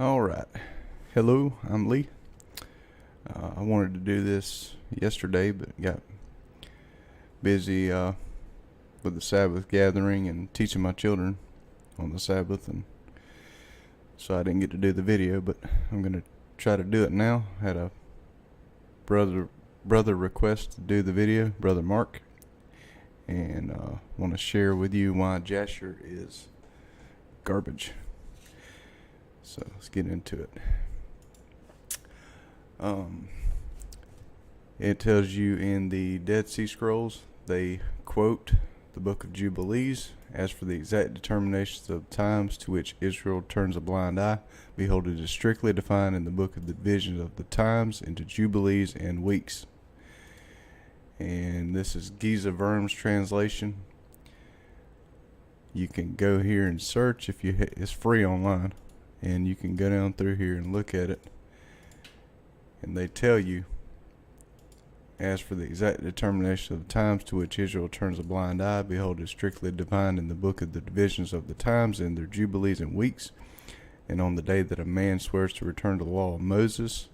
Alright. Hello, I'm Lee. I wanted to do this yesterday, but got busy with the Sabbath gathering and teaching my children on the Sabbath, and so I didn't get to do the video, but I'm going to try to do it now. Had a brother request to do the video, Brother Mark, and want to share with you why Jasher is garbage. So let's get into it. It tells you in the Dead Sea Scrolls, they quote the book of Jubilees. As for the exact determinations of times to which Israel turns a blind eye, behold, it is strictly defined in the book of the divisions of the times into Jubilees and weeks. And this is Giza Verm's translation. You can go here and search if you it's free online, and you can go down through here and look at it, and they tell you, as for the exact determination of the times to which Israel turns a blind eye, behold, it is strictly defined in the book of the divisions of the times and their jubilees and weeks. And on the day that a man swears to return to the law of Moses,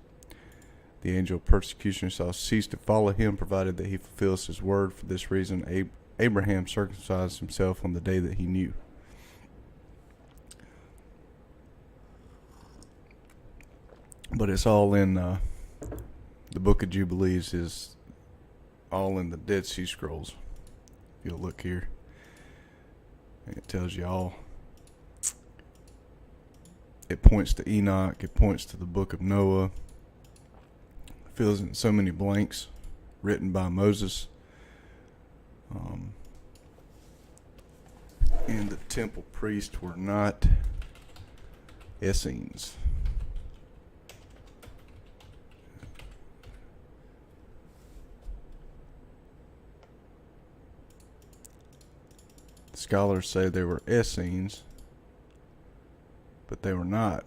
the angel of persecution shall cease to follow him, provided that he fulfills his word. For this reason, Abraham circumcised himself on the day that he knew. But it's all in the book of Jubilees, is all in the Dead Sea Scrolls. If you'll look here, it tells you all. It points to Enoch, it points to the book of Noah. It fills in so many blanks written by Moses. And the temple priests were not Essenes. Scholars say they were Essenes, but they were not.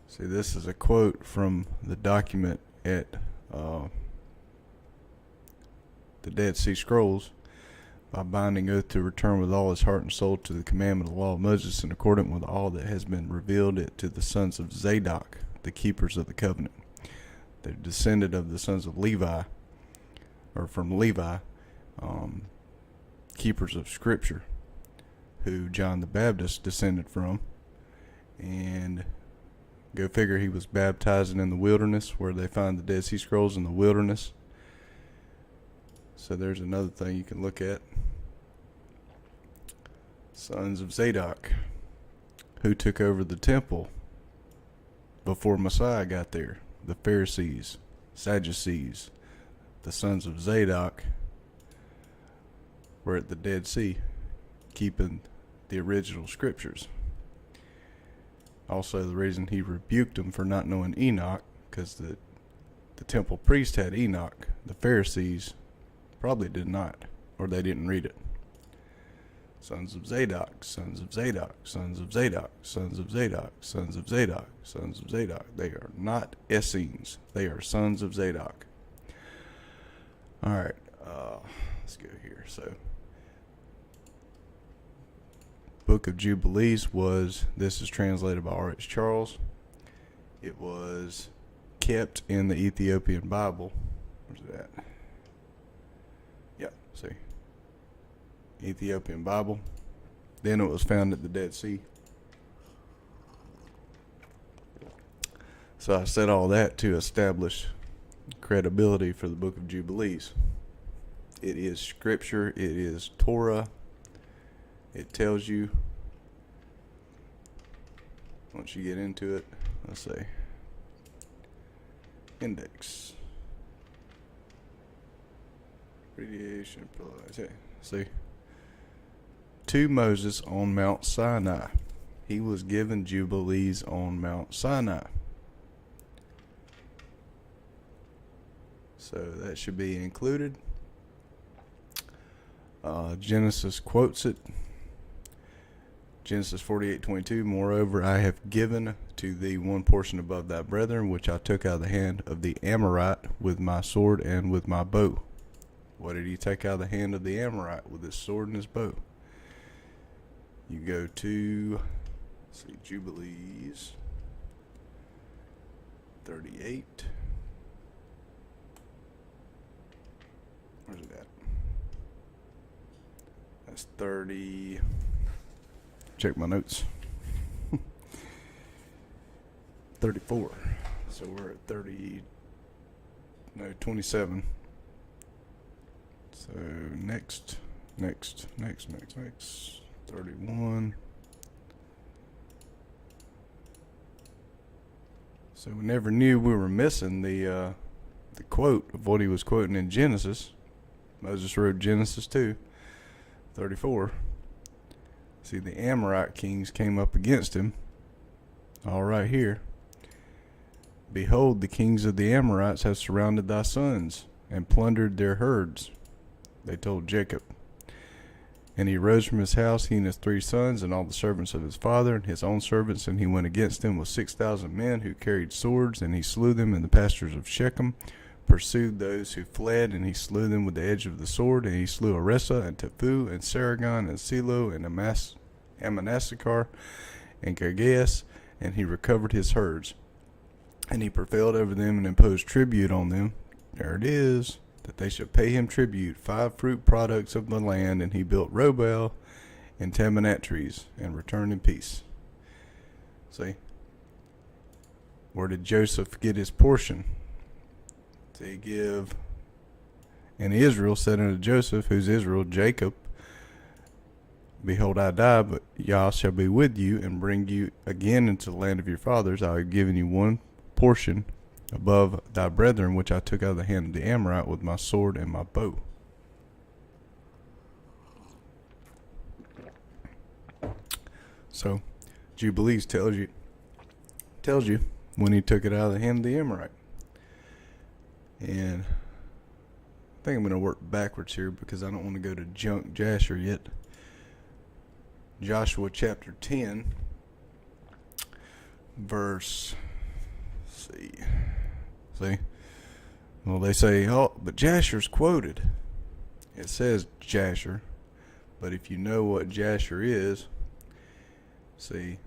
See, this is a quote from the document at the Dead Sea Scrolls. By binding oath to return with all his heart and soul to the commandment of the law of Moses, in accordance with all that has been revealed it to the sons of Zadok, the keepers of the covenant. They're descended of the sons of Levi, or from Levi, keepers of Scripture, who John the Baptist descended from. And go figure, he was baptizing in the wilderness, where they find the Dead Sea Scrolls in the wilderness. So there's another thing you can look at. Sons of Zadok, who took over the temple before Messiah got there. The Pharisees, Sadducees. The sons of Zadok were at the Dead Sea, keeping the original scriptures. Also, the reason he rebuked them for not knowing Enoch, because the temple priest had Enoch. The Pharisees probably did not, or they didn't read it. Sons of Zadok, sons of Zadok, sons of Zadok, sons of Zadok, sons of Zadok, sons of Zadok. They are not Essenes. They are sons of Zadok. Alright, let's go here. So, Book of Jubilees this is translated by R.H. Charles. It was kept in the Ethiopian Bible. Where's it at? Yeah, see. Ethiopian Bible. Then it was found at the Dead Sea. So I said all that to establish credibility for the Book of Jubilees. It is Scripture. It is Torah. It tells you, once you get into it, let's see, index, radiation, see, to Moses on Mount Sinai. He was given Jubilees on Mount Sinai. So that should be included. Genesis quotes it. Genesis 48:22. Moreover, I have given to thee one portion above thy brethren, which I took out of the hand of the Amorite with my sword and with my bow. What did he take out of the hand of the Amorite? With his sword and his bow. You go to, Jubilees 38. Where's it at? That's 30. Check my notes. 34. So we're at 27. So next. 31. So we never knew we were missing the quote of what he was quoting in Genesis. Moses wrote Genesis 2:34. See, the Amorite kings came up against him. All right here. Behold, the kings of the Amorites have surrounded thy sons and plundered their herds, they told Jacob. And he rose from his house, he and his 3 sons, and all the servants of his father, and his own servants, and he went against them with 6,000 men who carried swords, and he slew them in the pastures of Shechem, pursued those who fled, and he slew them with the edge of the sword, and he slew Aressa, and Tephu, and Sargon, and Silo, and Amanassakar, and Gergeas, and he recovered his herds. And he prevailed over them and imposed tribute on them. There it is. That they should pay him tribute, 5 fruit products of the land, and he built Robel and Tamanat trees, and returned in peace. See? Where did Joseph get his portion? To give. And Israel said unto Joseph, who's Israel? Jacob, behold, I die, but Yah shall be with you, and bring you again into the land of your fathers. I have given you one portion above thy brethren, which I took out of the hand of the Amorite with my sword and my bow. So, Jubilees tells you when he took it out of the hand of the Amorite. And I think I'm going to work backwards here because I don't want to go to junk Jasher yet. Joshua chapter 10, verse... See. Well, they say, oh, but Jasher's quoted. It says Jasher, but if you know what Jasher is, see,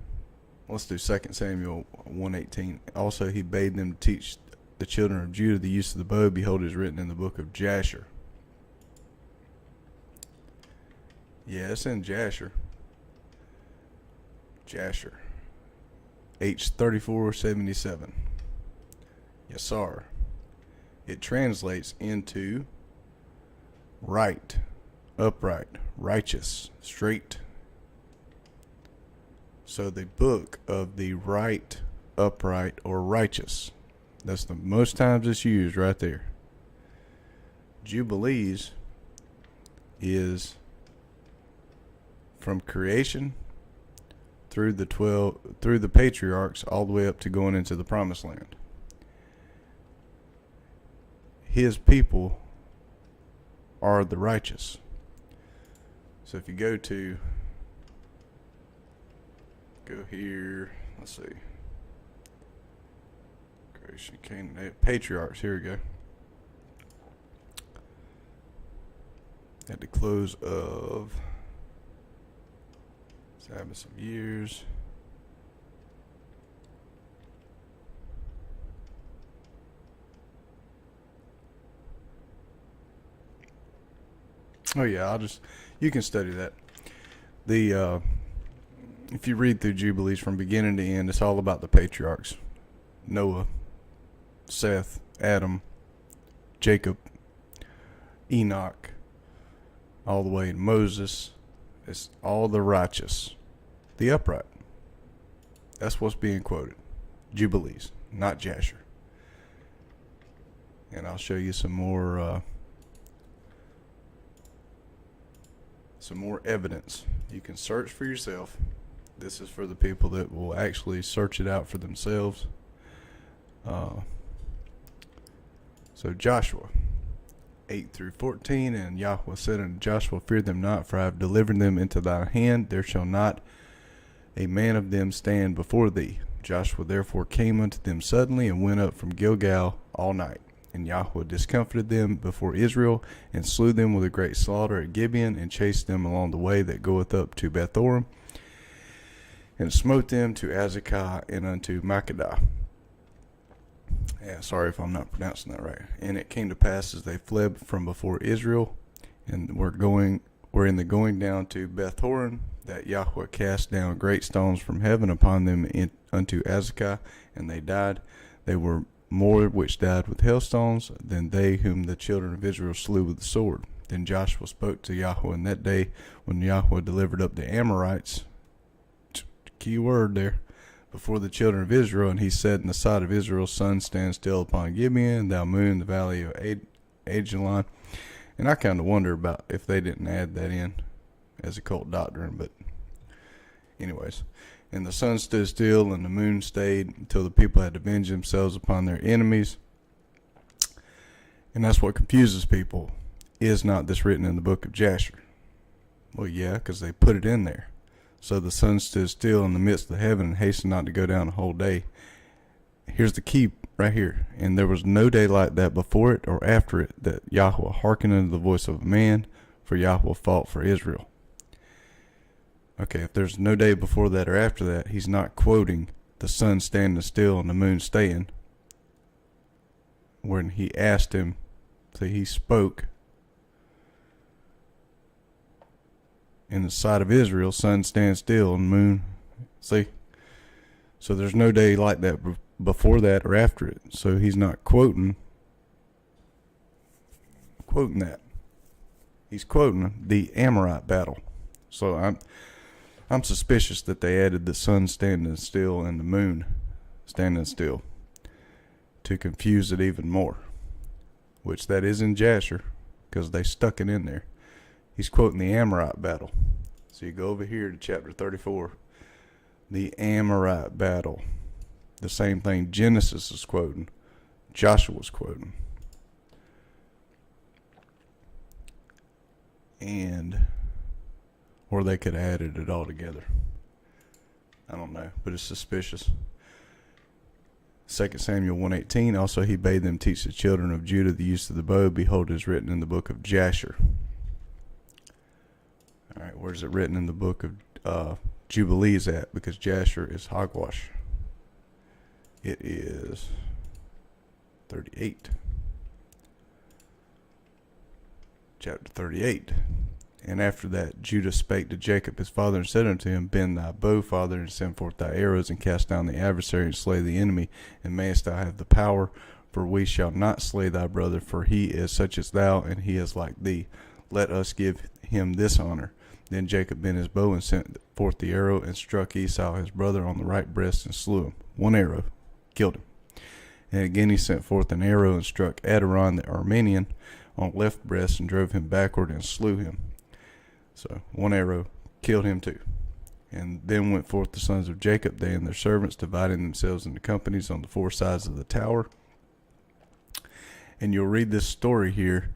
let's do 2 Samuel 1:18. Also, he bade them to teach the children of Judah the use of the bow. Behold, it is written in the book of Jasher. Yeah, it's in Jasher. Jasher. H3477. Yes, sir. It translates into right, upright, righteous, straight. So the book of the right, upright, or righteous. That's the most times it's used right there. Jubilees is from creation through the patriarchs all the way up to going into the promised land. His people are the righteous. So if you go here, let's see. Creation, Cain, patriarchs, here we go. At the close of Sabbath of years. Oh yeah, you can study that. If you read through Jubilees from beginning to end, it's all about the patriarchs. Noah, Seth, Adam, Jacob, Enoch, all the way to Moses. It's all the righteous, the upright. That's what's being quoted. Jubilees, not Jasher. And I'll show you some more evidence. You can search for yourself. This is for the people that will actually search it out for themselves. So Joshua 8-14, and Yahweh said unto Joshua, fear them not, for I have delivered them into thy hand. There shall not a man of them stand before thee. Joshua therefore came unto them suddenly, and went up from Gilgal all night. And Yahweh discomfited them before Israel, and slew them with a great slaughter at Gibeon, and chased them along the way that goeth up to Bethoram. and smote them to Azekah and unto Makkedah. Yeah, sorry if I'm not pronouncing that right. And it came to pass as they fled from before Israel, and were in the going down to Beth Horon, that Yahweh cast down great stones from heaven upon them unto Azekah, and they died. They were more which died with hailstones than they whom the children of Israel slew with the sword. Then Joshua spoke to Yahweh in that day, when Yahweh delivered up the Amorites, key word there, before the children of Israel, and he said in the sight of Israel, sun stand still upon Gibeon, thou moon the valley of Ajalon. And I kind of wonder about if they didn't add that in as a cult doctrine, but anyways. And the sun stood still and the moon stayed until the people had avenged themselves upon their enemies. And that's what confuses people. Is not this written in the book of Jasher? Well, yeah, because they put it in there. So the sun stood still in the midst of heaven and hastened not to go down the whole day. Here's the key right here. And there was no day like that before it or after it, that Yahweh hearkened unto the voice of a man, for Yahweh fought for Israel. Okay, if there's no day before that or after that, he's not quoting the sun standing still and the moon staying. When he asked him, so he spoke in the sight of Israel, sun stands still and moon. See? So there's no day like that before that or after it. So he's not quoting that. He's quoting the Amorite battle. So I'm suspicious that they added the sun standing still and the moon standing still to confuse it even more, which that is in Jasher, because they stuck it in there. He's quoting the Amorite battle. So you go over here to chapter 34. The Amorite battle. The same thing Genesis is quoting. Joshua's quoting. Or they could have added it all together. I don't know, but it's suspicious. 2 Samuel 1:18. Also he bade them teach the children of Judah the use of the bow. Behold, it is written in the book of Jasher. All right, where's it written in the book of Jubilees at? Because Jasher is hogwash. It is 38. Chapter 38. And after that, Judah spake to Jacob his father, and said unto him, bend thy bow, father, and send forth thy arrows, and cast down the adversary, and slay the enemy. And mayest thou have the power, for we shall not slay thy brother, for he is such as thou, and he is like thee. Let us give him this honor. Then Jacob bent his bow and sent forth the arrow, and struck Esau his brother on the right breast, and slew him. One arrow killed him. And again he sent forth an arrow, and struck Adaron the Aramean on the left breast, and drove him backward, and slew him. So one arrow killed him too. And then went forth the sons of Jacob, they and their servants, dividing themselves into companies on the four sides of the tower. And you'll read this story here,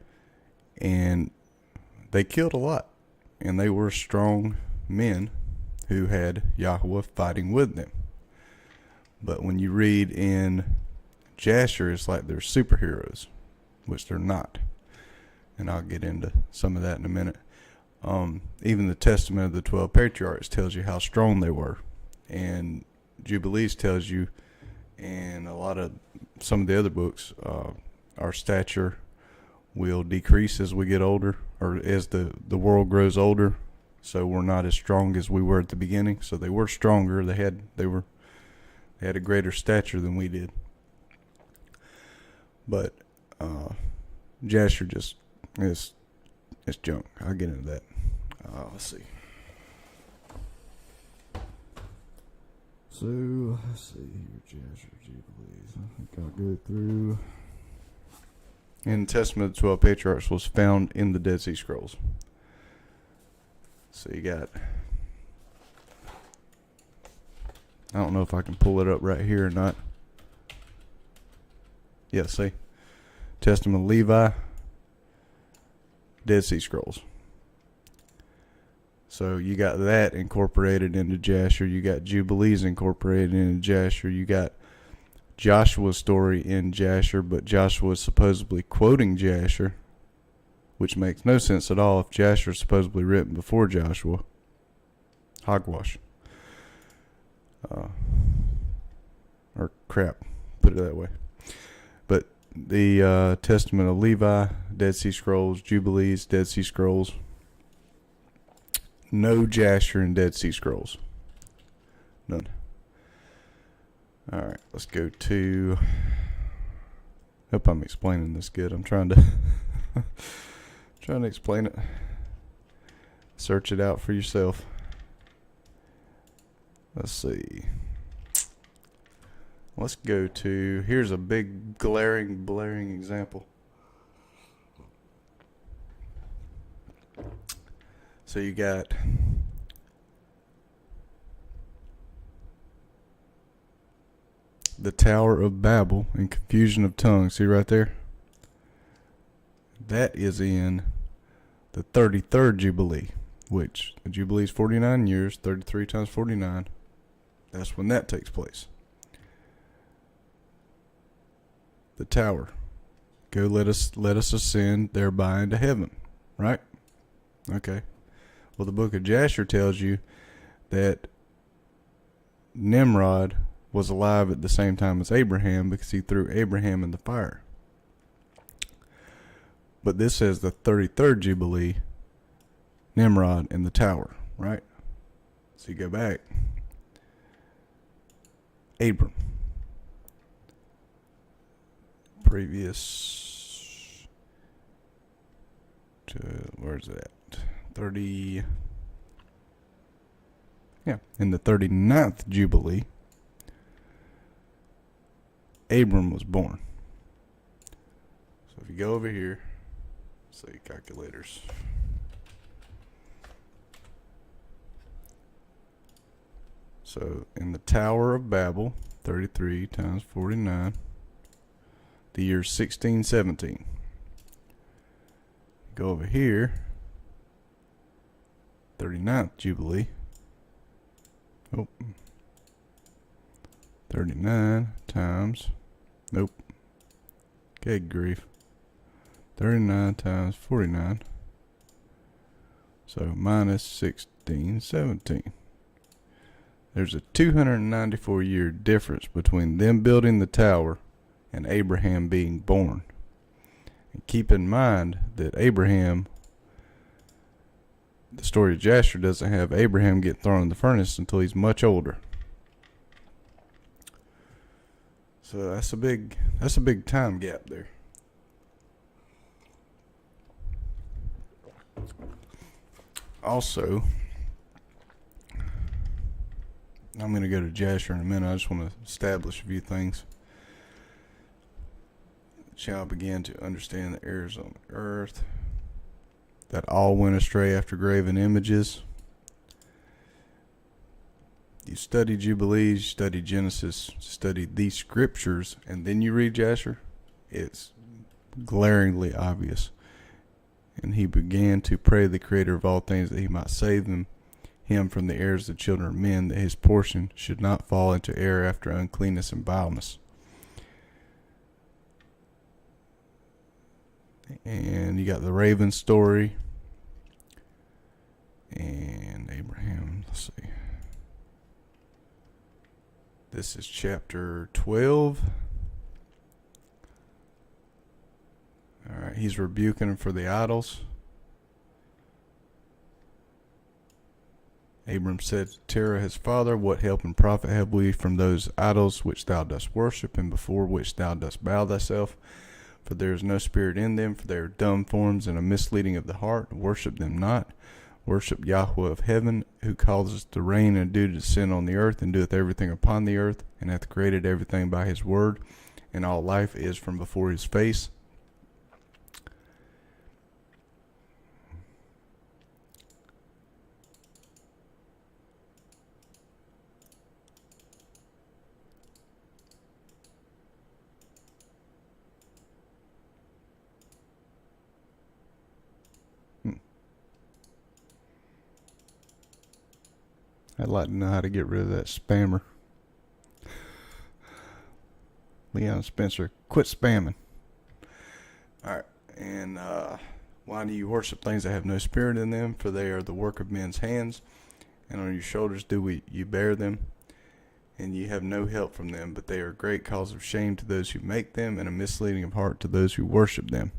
and they killed a lot. And they were strong men who had Yahweh fighting with them. But when you read in Jasher, it's like they're superheroes, which they're not. And I'll get into some of that in a minute. Even the Testament of the 12 Patriarchs tells you how strong they were. And Jubilees tells you, and some of the other books, our stature will decrease as we get older, or as the world grows older. So we're not as strong as we were at the beginning. So they were stronger. They had a greater stature than we did. But Jasher just is junk. I'll get into that. Let's see. So let's see here, Jasher Jubilees. I think I'll go through. And the Testament of the 12 Patriarchs was found in the Dead Sea Scrolls. So you got, I don't know if I can pull it up right here or not. Yeah, see. Testament of Levi, Dead Sea Scrolls. So you got that incorporated into Jasher. You got Jubilees incorporated into Jasher. You got Joshua's story in Jasher, but Joshua is supposedly quoting Jasher, which makes no sense at all if Jasher is supposedly written before Joshua. Hogwash. or crap, put it that way. But the Testament of Levi, Dead Sea Scrolls, Jubilees, Dead Sea Scrolls. No Jasher in Dead Sea Scrolls. None. Alright, let's go to... Hope I'm explaining this good. I'm trying to trying to explain it. Search it out for yourself. Let's see. Let's go to... Here's a big blaring example. So you got the Tower of Babel and confusion of tongues. See right there? That is in the 33rd Jubilee, which the Jubilee is 49 years, 33 times 49. That's when that takes place. The tower. Go let us ascend thereby into heaven. Right? Okay. Well, the book of Jasher tells you that Nimrod was alive at the same time as Abraham because he threw Abraham in the fire. But this says the 33rd Jubilee, Nimrod in the tower, right? So you go back. Abram. Previous to, where's it at? 30. Yeah, in the 39th Jubilee, Abram was born. So if you go over here, say calculators. So in the Tower of Babel, 33 times 49, the year 1617. Go over here, 39th Jubilee. Oh, 39 times, nope, good grief, 39 times 49, so minus 1617. There's a 294 year difference between them building the tower and Abraham being born. And keep in mind that Abraham, the story of Jasher doesn't have Abraham get thrown in the furnace until he's much older. So that's a big time gap there. Also, I'm going to go to Jasher in a minute. I just want to establish a few things. Shall begin to understand the errors on the earth, that all went astray after graven images. You study Jubilees, you study Genesis, study these scriptures, and then you read Jasher. It's glaringly obvious. And he began to pray the Creator of all things that he might save him from the errors of the children of men, that his portion should not fall into error after uncleanness and vileness. And you got the raven story. And Abraham, let's see. This is chapter 12. Alright, he's rebuking him for the idols. Abram said to Terah his father, what help and profit have we from those idols which thou dost worship, and before which thou dost bow thyself? For there is no spirit in them, for they are dumb forms and a misleading of the heart. Worship them not. Worship Yahweh of heaven, who causeth the rain and dew to descend on the earth, and doeth everything upon the earth, and hath created everything by his word, and all life is from before his face. I'd like to know how to get rid of that spammer. Leon Spencer, quit spamming. Alright, and why do you worship things that have no spirit in them? For they are the work of men's hands, and on your shoulders do you bear them. and ye have no help from them, but they are a great cause of shame to those who make them, and a misleading of heart to those who worship them.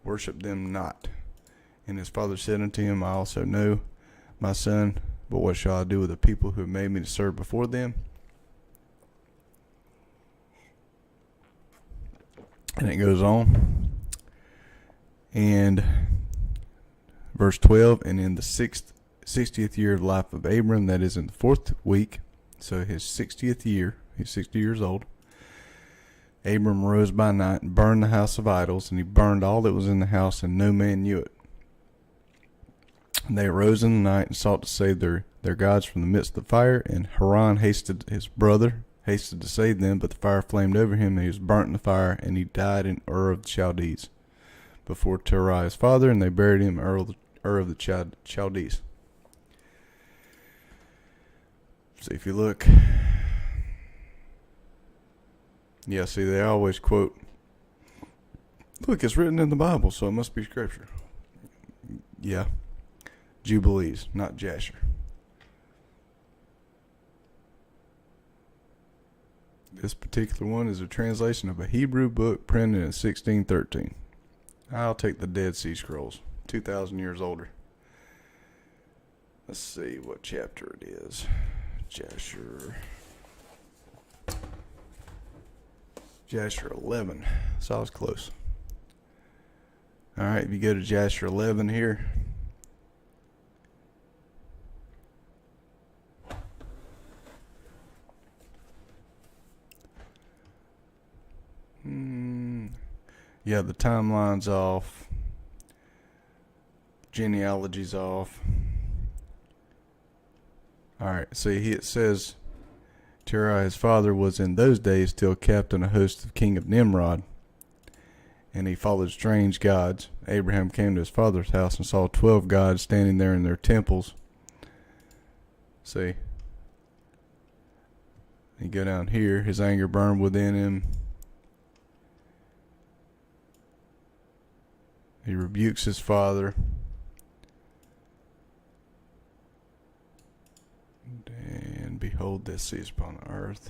Worship them not. And his father said unto him, I also know, my son, but what shall I do with the people who have made me to serve before them? And it goes on. And verse 12, and in the 60th year of the life of Abram, that is in the 4th week, so his 60th year, he's 60 years old, Abram rose by night and burned the house of idols, and he burned all that was in the house, and no man knew it. And they arose in the night and sought to save their gods from the midst of the fire, and Haran his brother hasted to save them, but the fire flamed over him, and he was burnt in the fire, and he died in Ur of the Chaldees before Terah his father, and they buried him in Ur of the Chaldees. So if you look, yeah, see, they always quote, look, it's written in the Bible, so it must be scripture. Yeah, Jubilees, not Jasher. This particular one is a translation of a Hebrew book printed in 1613. I'll take the Dead Sea Scrolls, 2,000 years older. Let's see what chapter it is. Jasher 11. So I was close. Alright, if you go to Jasher 11 here. Yeah, the timeline's off. Genealogy's off. Alright, see, it says, Terah his father was in those days still captain a host of king of Nimrod, and he followed strange gods. Abraham came to his father's house and saw 12 gods standing there in their temples. See, you go down here, his anger burned within him. He rebukes his father. And behold, this seas upon the earth.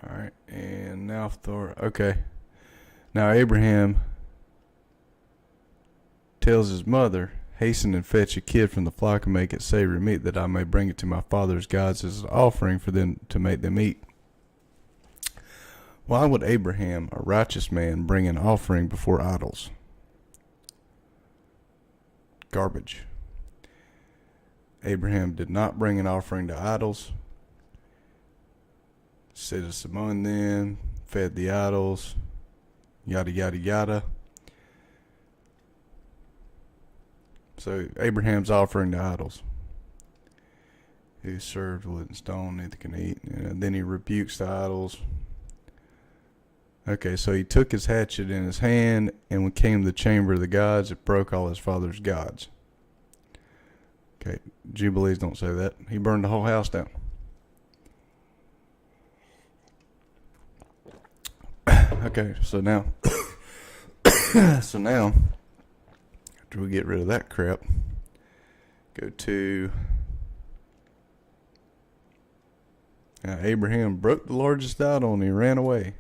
Alright, and now Thor. Okay. Now Abraham tells his mother, hasten and fetch a kid from the flock and make it savory meat, that I may bring it to my father's gods as an offering for them to make them eat. Why would Abraham, a righteous man, bring an offering before idols? Garbage. Abraham did not bring an offering to idols. Sitteth among them, fed the idols, yada yada yada. So Abraham's offering to idols. Who served wood and stone, neither can eat. And then he rebukes the idols. Okay, so he took his hatchet in his hand, and when came to the chamber of the gods, it broke all his father's gods. Okay, Jubilees don't say that. He burned the whole house down. Okay, so now, after we get rid of that crap, go to Abraham broke the largest idol and he ran away.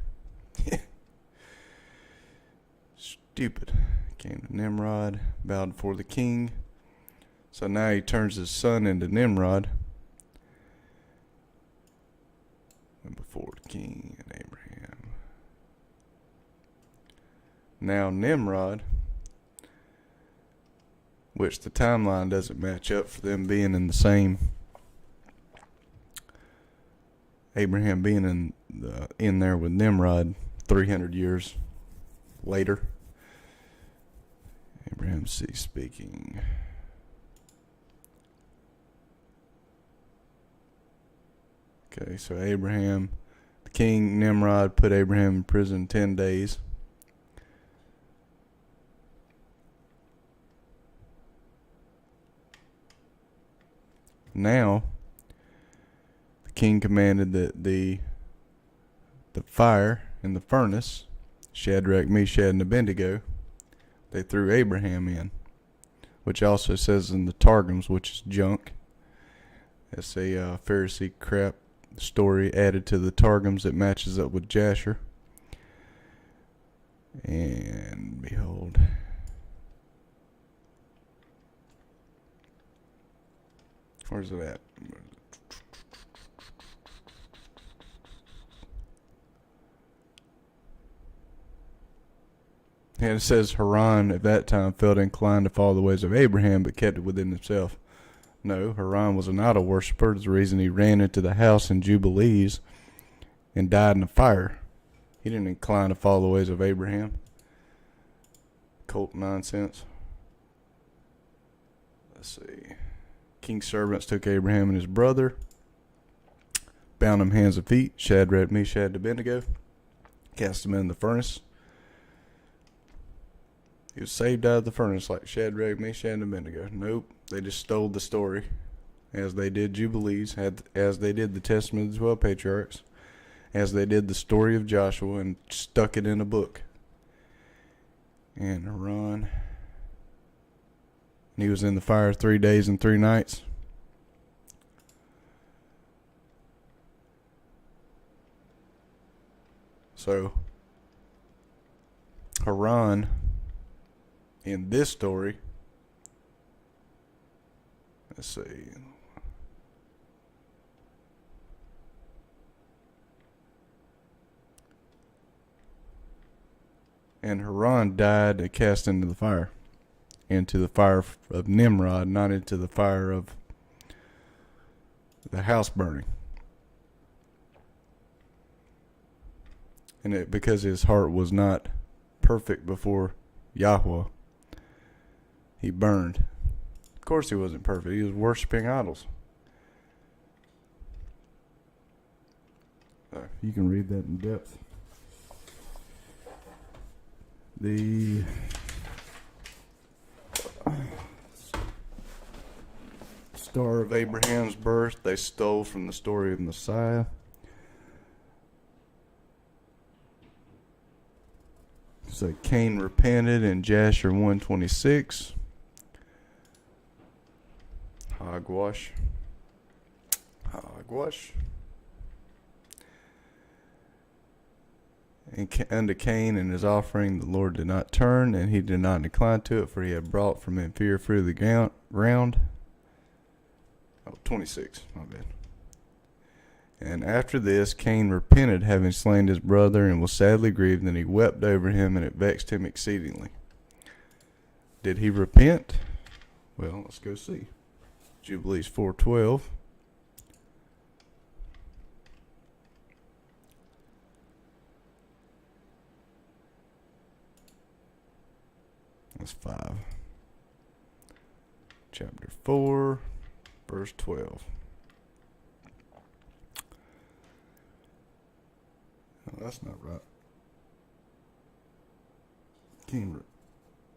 Stupid. Came to Nimrod, bowed before the king. So now he turns his son into Nimrod. Went before the king and Abraham. Now Nimrod, which the timeline doesn't match up for them being in the same. Abraham being in there with Nimrod 300 years later. Abraham ceased speaking. Okay, so Abraham, the king Nimrod put Abraham in prison 10 days. Now, the king commanded that the fire in the furnace, Shadrach, Meshach, and Abednego, they threw Abraham in, which also says in the Targums, which is junk. It's a Pharisee crap story added to the Targums that matches up with Jasher. And behold. Where's it at? And it says Haran at that time felt inclined to follow the ways of Abraham, but kept it within himself. No, Haran was an idol worshiper. That's the reason he ran into the house in Jubilees and died in a fire. He didn't incline to follow the ways of Abraham. Cult nonsense. Let's see. King's servants took Abraham and his brother, bound them hands and feet, Shadrach, Meshach, and Abednego, cast them in the furnace. He was saved out of the furnace like Shadrach, Meshach, and Abednego. Nope, they just stole the story, as they did Jubilees, as they did the Testament of the 12 Patriarchs, as they did the story of Joshua, and stuck it in a book. And Haran, and he was in the fire 3 days and 3 nights. So, Haran, in this story, let's see. And Haran died and cast into the fire of Nimrod, not into the fire of the house burning. And because his heart was not perfect before Yahweh, he burned. Of course he wasn't perfect. He was worshiping idols. You can read that in depth. The Star of Abraham's birth they stole from the story of Messiah. So Cain repented in Jasher 1:26. Hogwash. And unto Cain and his offering the Lord did not turn, and he did not incline to it, for he had brought from inferior fruit of the ground. 26, my bad. And after this Cain repented, having slain his brother, and was sadly grieved, and he wept over him, and it vexed him exceedingly. Did he repent? Well, let's go see. Jubilees 4:12. That's 5. Chapter 4, verse 12. Oh, that's not right.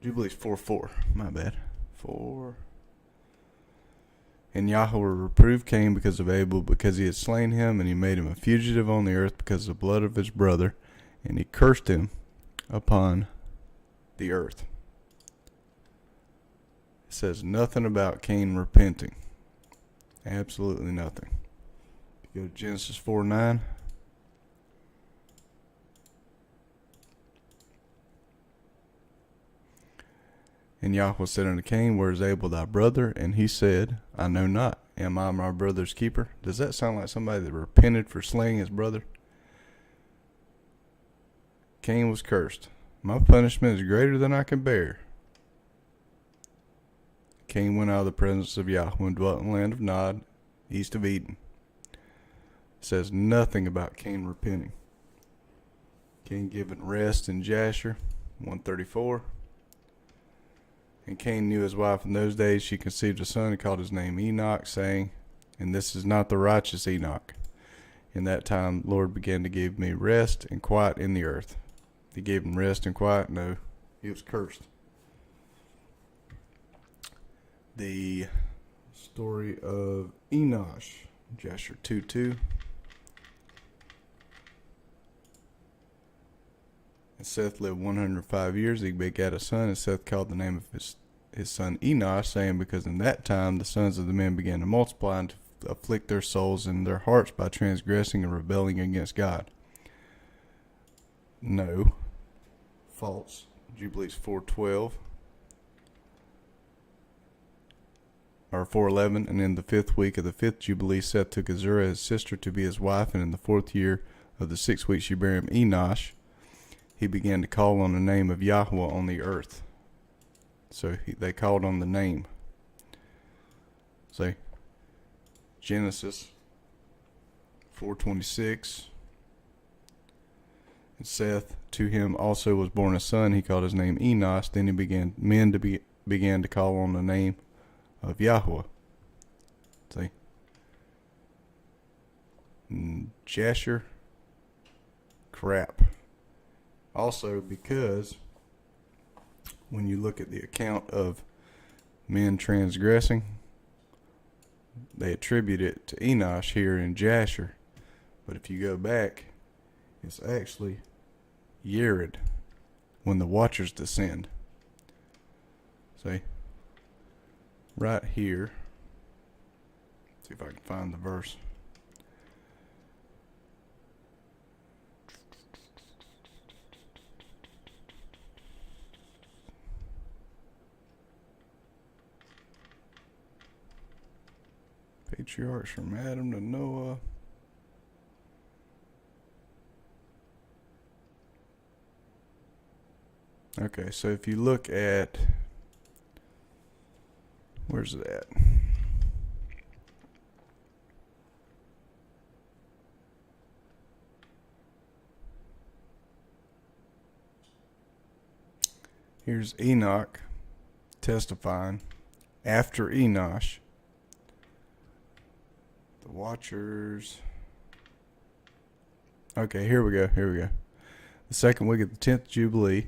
Jubilees 4:4. My bad. 4. And Yahweh reproved Cain because of Abel, because he had slain him, and he made him a fugitive on the earth because of the blood of his brother, and he cursed him upon the earth. It says nothing about Cain repenting. Absolutely nothing. Go to Genesis 4:9. And Yahweh said unto Cain, where is Abel thy brother? And he said, I know not. Am I my brother's keeper? Does that sound like somebody that repented for slaying his brother? Cain was cursed. My punishment is greater than I can bear. Cain went out of the presence of Yahweh and dwelt in the land of Nod, east of Eden. It says nothing about Cain repenting. Cain given rest in Jasher 1:34. And Cain knew his wife in those days. She conceived a son and called his name Enoch, saying, and this is not the righteous Enoch. In that time the Lord began to give me rest and quiet in the earth. He gave him rest and quiet? No, he was cursed. The story of Enosh, Jasher 2:2. And Seth lived 105 years. He begat a son, and Seth called the name of his son Enosh, saying, because in that time the sons of the men began to multiply, and to afflict their souls and their hearts by transgressing and rebelling against God. No. False. Jubilees 4:12. Or 4:11. And in the 5th week of the 5th Jubilee, Seth took Azurah his sister to be his wife, and in the 4th year of the 6th week she bare him Enosh. He began to call on the name of Yahweh on the earth. So they called on the name. See, Genesis 4:26. And Seth, to him also was born a son. He called his name Enosh. Then men began to call on the name of Yahweh. See, Jasher, crap. Also, because when you look at the account of men transgressing, they attribute it to Enosh here in Jasher. But if you go back, it's actually Yared when the watchers descend. See, right here. See if I can find the verse. Patriarchs from Adam to Noah. Okay, so if you look at, where's it at? Here's Enoch testifying after Enosh. The watchers. Okay, here we go. The 2nd week of the 10th Jubilee,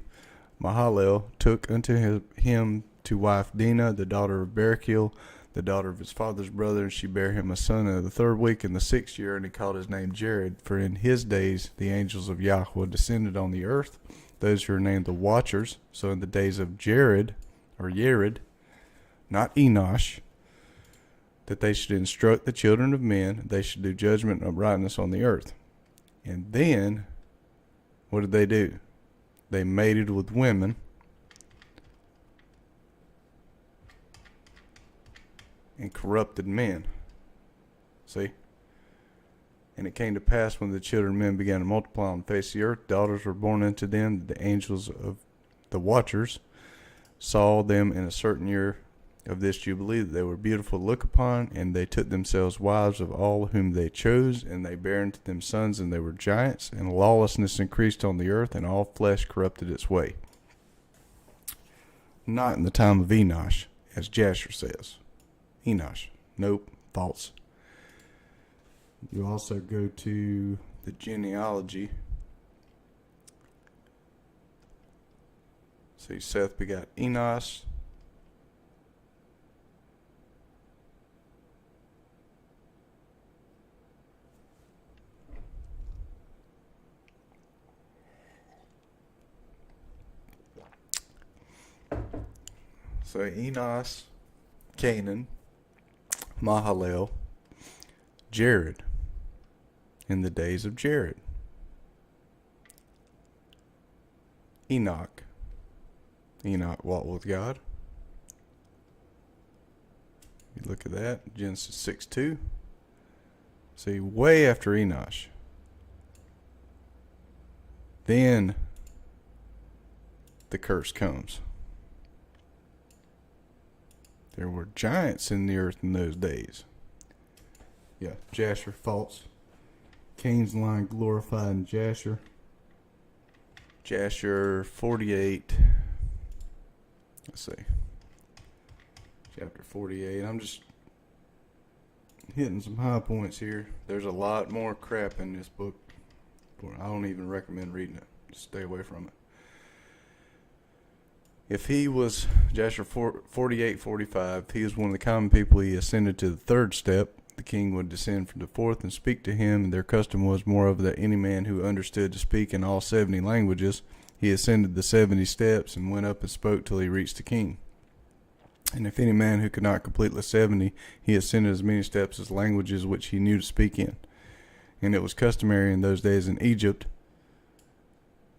Mahalalel took unto him to wife Dinah, the daughter of Barachel, the daughter of his father's brother, and she bare him a son in the 3rd week in the 6th year, and he called his name Jared. For in his days the angels of Yahweh descended on the earth, those who are named the watchers. So in the days of Jared, or Yared, not Enosh, that they should instruct the children of men, they should do judgment and uprightness on the earth. And then, what did they do? They mated with women and corrupted men. See? And it came to pass when the children of men began to multiply on the face of the earth, daughters were born unto them. The angels of the watchers saw them in a certain year of this Jubilee, that they were beautiful to look upon, and they took themselves wives of all whom they chose, and they bare unto them sons, and they were giants, and lawlessness increased on the earth, and all flesh corrupted its way. Not in the time of Enosh, as Jasher says. Enosh. Nope. False. You also go to the genealogy. See, Seth begot Enos. So Enos, Canaan, Mahalalel, Jared, in the days of Jared. Enoch walked with God. You look at that, Genesis 6:2. See, way after Enosh. Then the curse comes. There were giants in the earth in those days. Yeah, Jasher, false. Cain's line glorified in Jasher. Jasher 48. Let's see. Chapter 48. I'm just hitting some high points here. There's a lot more crap in this book. I don't even recommend reading it. Just stay away from it. If he was, Jasher 48:45, if he was one of the common people, he ascended to the third step. The king would descend from the fourth and speak to him, and their custom was moreover that any man who understood to speak in all 70 languages, he ascended the 70 steps and went up and spoke till he reached the king. And if any man who could not complete the 70, he ascended as many steps as languages which he knew to speak in. And it was customary in those days in Egypt.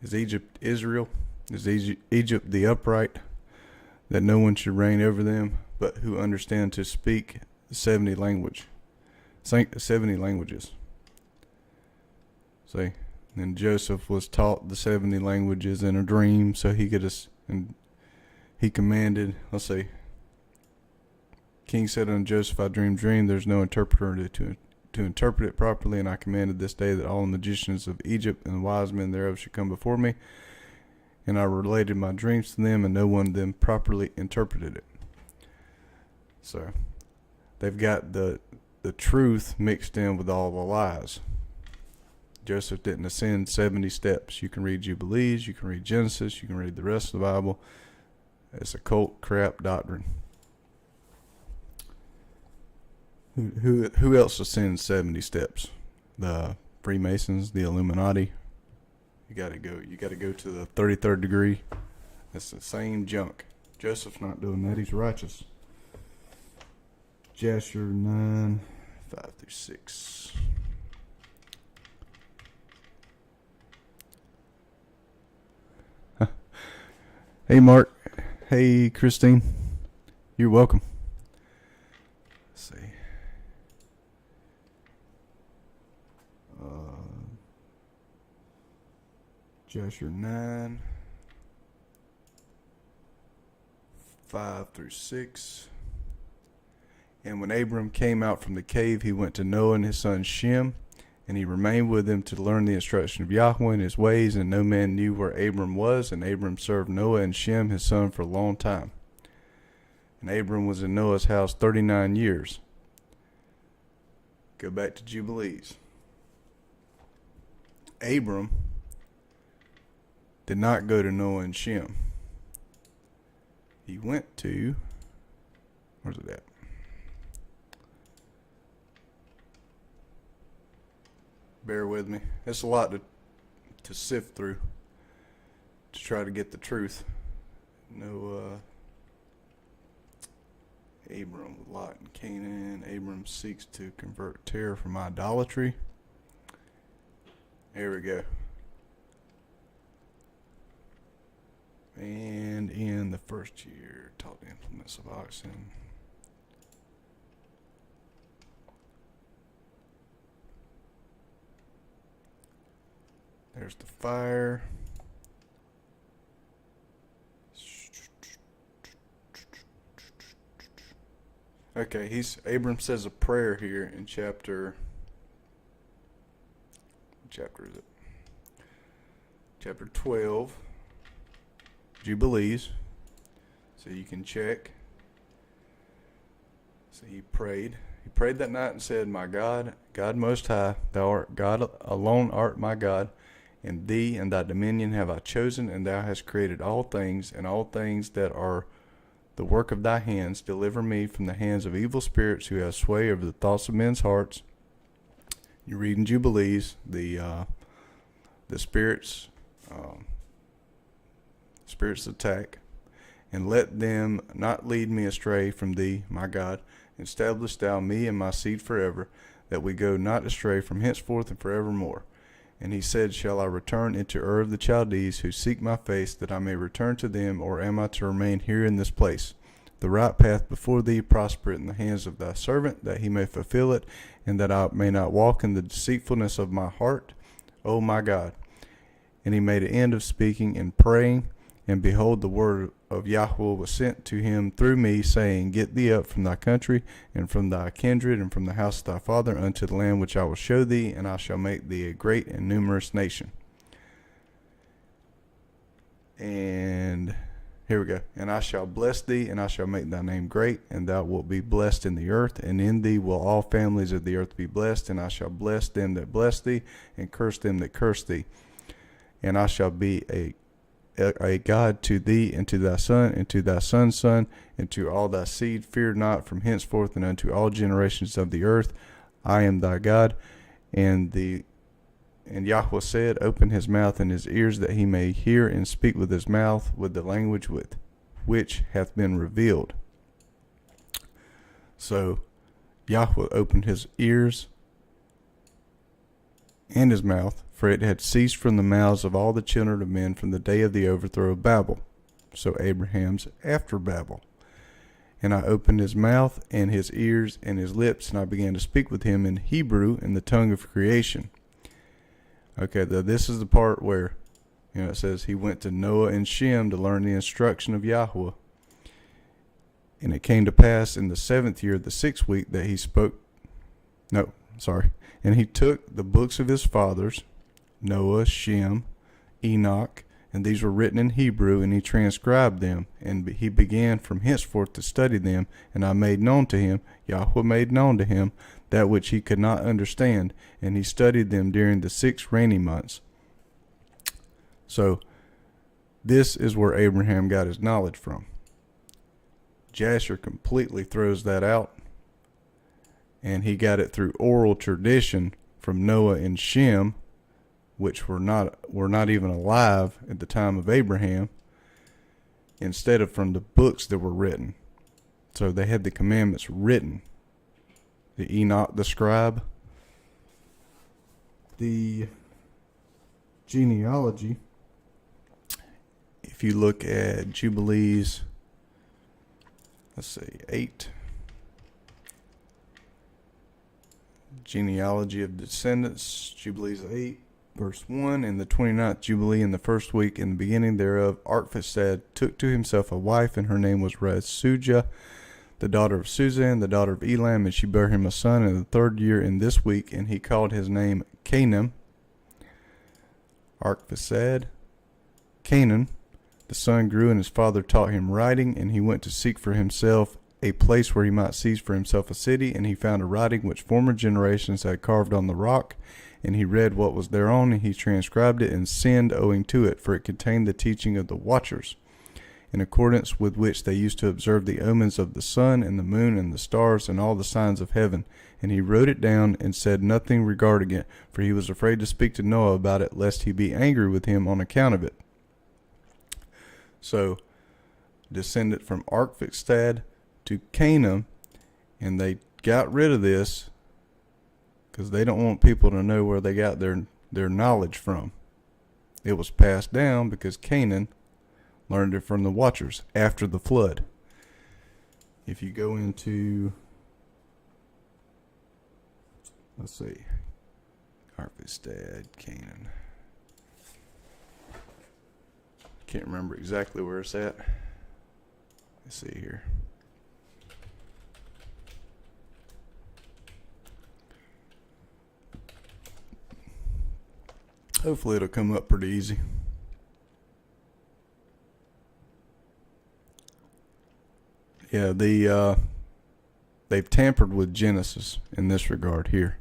Is Egypt Israel? Is Egypt the upright? That no one should reign over them, but who understand to speak 70 languages. See, and Joseph was taught the 70 languages in a dream, so he could, and he commanded, let's see, King said unto Joseph, I dreamed dream, there's no interpreter to interpret it properly, and I commanded this day that all the magicians of Egypt and the wise men thereof should come before me. And I related my dreams to them, and no one of them properly interpreted it. So, they've got the truth mixed in with all the lies. Joseph didn't ascend 70 steps. You can read Jubilees, you can read Genesis, you can read the rest of the Bible. It's occult crap doctrine. Who else ascends 70 steps? The Freemasons, the Illuminati. You gotta go to the 33rd degree. That's the same junk. Joseph's not doing that. He's righteous. Jasher 9, 5-6. Hey, Mark. Hey, Christine. You're welcome. Let's see. Jasher 9, 5-6. And when Abram came out from the cave, he went to Noah and his son Shem, and he remained with them to learn the instruction of Yahweh and his ways, and no man knew where Abram was, and Abram served Noah and Shem his son for a long time. And Abram was in Noah's house 39 years. Go back to Jubilees. Abram did not go to Noah and Shem. He went to, where's it at? Bear with me. It's a lot to sift through to try to get the truth. Abram with Lot and Canaan. Abram seeks to convert Terah from idolatry. There we go. And in the first year, taught the implements of oxen. There's the fire. Okay, Abram says a prayer here in chapter is it? Chapter 12, Jubilees. So you can check. So he prayed. He prayed that night and said, My God, God most high, thou art God alone art my God, and thee and thy dominion have I chosen, and thou hast created all things, and all things that are the work of thy hands. Deliver me from the hands of evil spirits who have sway over the thoughts of men's hearts. You read in Jubilees, the spirits attack, and let them not lead me astray from thee, my God. Establish thou me and my seed forever, that we go not astray from henceforth and forevermore. And he said, Shall I return into Ur of the Chaldees, who seek my face, that I may return to them, or am I to remain here in this place? The right path before thee prosper it in the hands of thy servant, that he may fulfill it, and that I may not walk in the deceitfulness of my heart, O my God. And he made an end of speaking and praying, and behold, the word of Yahweh was sent to him through me, saying, Get thee up from thy country, and from thy kindred, and from the house of thy father, unto the land which I will show thee, and I shall make thee a great and numerous nation. And here we go. And I shall bless thee, and I shall make thy name great, and thou wilt be blessed in the earth, and in thee will all families of the earth be blessed, and I shall bless them that bless thee, and curse them that curse thee. And I shall be a God to thee, and to thy son, and to thy son's son, and to all thy seed. Fear not from henceforth and unto all generations of the earth. I am thy God. And Yahweh said, Open his mouth and his ears, that he may hear, and speak with his mouth with the language which hath been revealed. So Yahweh opened his ears and his mouth, for it had ceased from the mouths of all the children of men from the day of the overthrow of Babel. So Abraham's after Babel. And I opened his mouth and his ears and his lips, and I began to speak with him in Hebrew, in the tongue of creation. Okay, this is the part where, it says he went to Noah and Shem to learn the instruction of Yahweh. And it came to pass in the 7th year of the 6th week that he spoke. And he took the books of his fathers, Noah, Shem, Enoch, and these were written in Hebrew, and he transcribed them, and he began from henceforth to study them. And I made known to him, Yahweh made known to him, that which he could not understand, and he studied them during the 6 rainy months. So, this is where Abraham got his knowledge from. Jasher completely throws that out, and he got it through oral tradition from Noah and Shem, which were not even alive at the time of Abraham, instead of from the books that were written. So they had the commandments written. The Enoch, the scribe, the genealogy. If you look at Jubilees, 8. Genealogy of descendants, Jubilees 8. Verse 1, in the 29th Jubilee, in the first week, in the beginning thereof, Arphaxad took to himself a wife, and her name was Rasuja, the daughter of Suzan, the daughter of Elam, and she bare him a son in the 3rd year in this week, and he called his name Canaan. Arphaxad, Canaan. The son grew, and his father taught him writing, and he went to seek for himself a place where he might seize for himself a city, and he found a writing which former generations had carved on the rock. And he read what was thereon, and he transcribed it, and sinned owing to it, for it contained the teaching of the watchers, in accordance with which they used to observe the omens of the sun and the moon and the stars and all the signs of heaven. And he wrote it down, and said nothing regarding it, for he was afraid to speak to Noah about it, lest he be angry with him on account of it. So, descended from Arphaxad to Canaan, and they got rid of this because they don't want people to know where they got their knowledge from. It was passed down because Canaan learned it from the watchers after the flood. If you go into, Arphaxad, Canaan. Can't remember exactly where it's at. Let's see here. Hopefully it'll come up pretty easy. Yeah, they've tampered with Genesis in this regard here.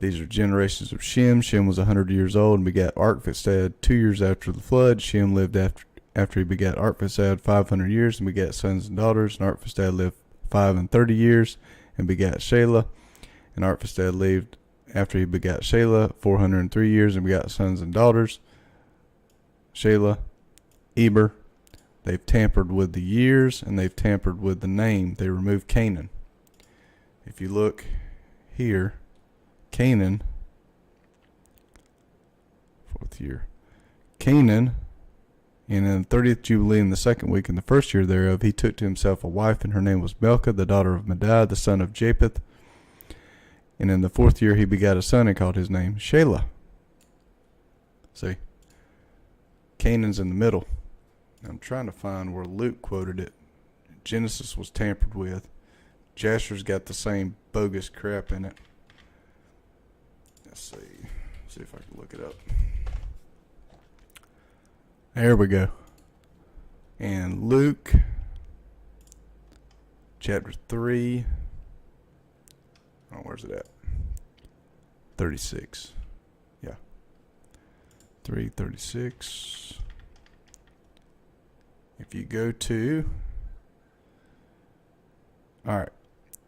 These are generations of Shem. Shem was 100 years old and begat Arphaxad 2 years after the flood. Shem lived after he begat Arphaxad 500 years and begat sons and daughters. And Arphaxad lived 35 years and begat Shelah. And Arphaxad lived after he begat Shelah 403 years and begat sons and daughters. Shelah, Eber. They've tampered with the years, and they've tampered with the name. They removed Canaan. If you look here, Canaan, 4th year. Canaan, and in the 30th Jubilee in the 2nd week, in the 1st year thereof, he took to himself a wife, and her name was Milcah, the daughter of Madai, the son of Japheth. And in the 4th year he begat a son, and called his name Shelah. See? Canaan's in the middle. I'm trying to find where Luke quoted it. Genesis was tampered with. Jasher's got the same bogus crap in it. Let's see if I can look it up. There we go. And Luke chapter 3. Oh, where's it at? 36. Yeah. 3:36. If you go to, all right,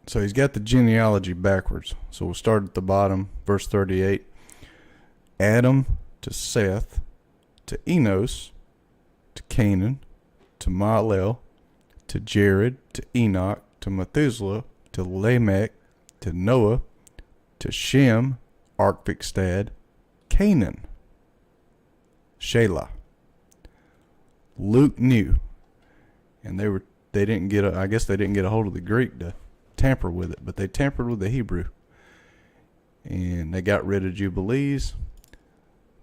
so he's got the genealogy backwards. So we'll start at the bottom, verse 38. Adam to Seth, to Enos, to Canaan, to Mahlel, to Jared, to Enoch, to to Methuselah, to Lamech, to Noah, to Shem, Arphaxad, Canaan, Shelah. Luke knew, and they didn't get I guess they didn't get a hold of the Greek to tamper with it, but they tampered with the Hebrew, and they got rid of Jubilees.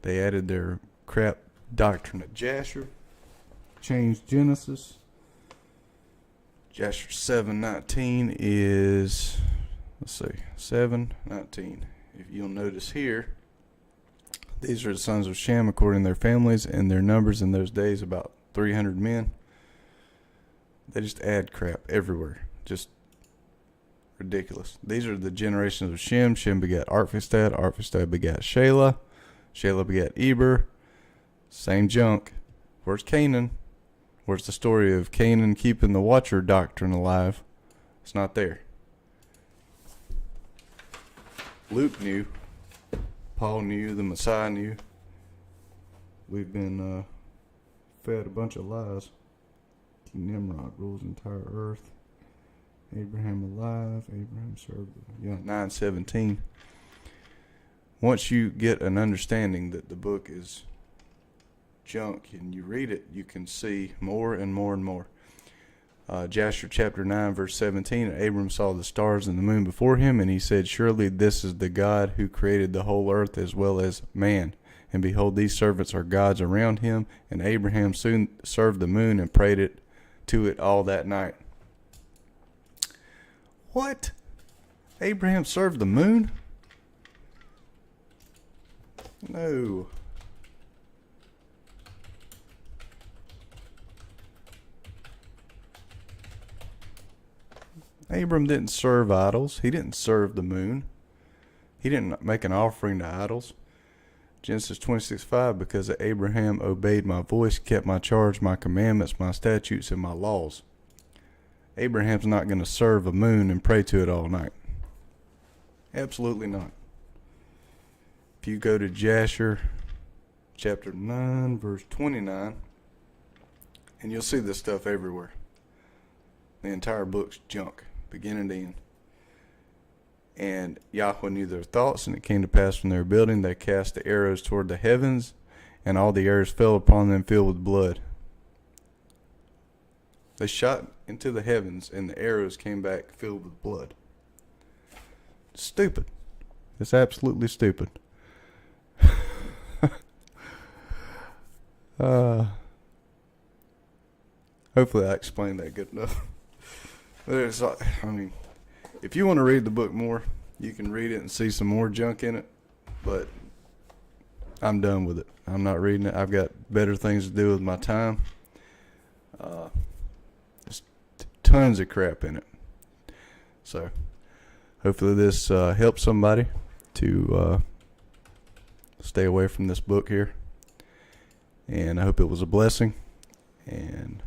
They added their crap doctrine of Jasher, changed Genesis. Jasher 7:19 is, let's see, 7:19. If you'll notice here, these are the sons of Shem according to their families, and their numbers in those days about 300 men. They just add crap everywhere. Just ridiculous. These are the generations of Shem. Shem begat Arphaxad. Arphaxad begat Shelah. Shelah begat Eber. Same junk. Where's Canaan? Where's the story of Canaan keeping the Watcher doctrine alive? It's not there. Luke knew. Paul knew. The Messiah knew. We've been fed a bunch of lies. Nimrod rules the entire earth. Abraham alive. Abraham served. 9:17. Once you get an understanding that the book is junk and you read it, you can see more and more and more. Jasher chapter 9 verse 17. Abram saw the stars and the moon before him, and he said, surely this is the God who created the whole earth as well as man. And behold, these servants are gods around him. And Abraham soon served the moon and prayed to it all that night. What? Abraham served the moon? No. Abram didn't serve idols. He didn't serve the moon. He didn't make an offering to idols. Genesis 26:5, because Abraham obeyed my voice, kept my charge, my commandments, my statutes, and my laws. Abraham's not going to serve a moon and pray to it all night. Absolutely not. If you go to Jasher chapter 9, verse 29, and you'll see this stuff everywhere. The entire book's junk, beginning to end. And Yahweh knew their thoughts, and it came to pass from their building, they cast the arrows toward the heavens, and all the arrows fell upon them filled with blood. They shot into the heavens, and the arrows came back filled with blood. Stupid. It's absolutely stupid. Hopefully I explained that good enough. But if you want to read the book more, you can read it and see some more junk in it. But I'm done with it. I'm not reading it. I've got better things to do with my time. There's tons of crap in it. So hopefully this helps somebody to stay away from this book here. And I hope it was a blessing. And